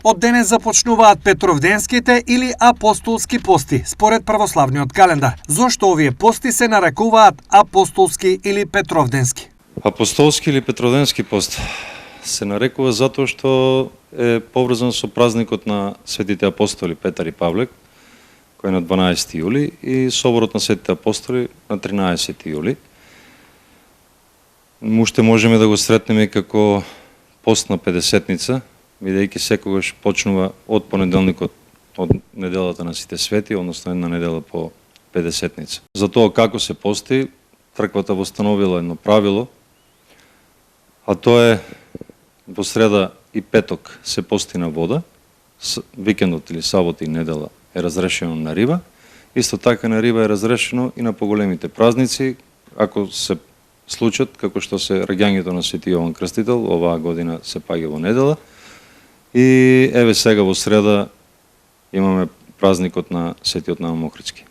Од денес започнуваат Петровденските или апостолски пости, според православниот календар. Зошто овие пости се нарекуваат апостолски или Петровденски? Апостолски или Петровденски пост се нарекува затоа што е поврзан со празникот на светите апостоли Петар и Павле, кој е на 12 јули, и соборот на светите апостоли на 13 јули. Уште можеме да го сретнеме како пост на Педесетница, бидејќи секогаш почнува од понеделникот, од неделата на сите свети, односно една недела по Педесетница. За тоа како се пости, црквата востановила едно правило, а тоа е во среда и петок се пости на вода, викендот или сабот и недела е разрешено на риба, исто така на риба е разрешено и на поголемите празници, ако се случат, како што се раѓањето на Свети Јован Крстител, оваа година се паѓа во недела, и еве сега во среда имаме празникот на Светиот Навам Охридски.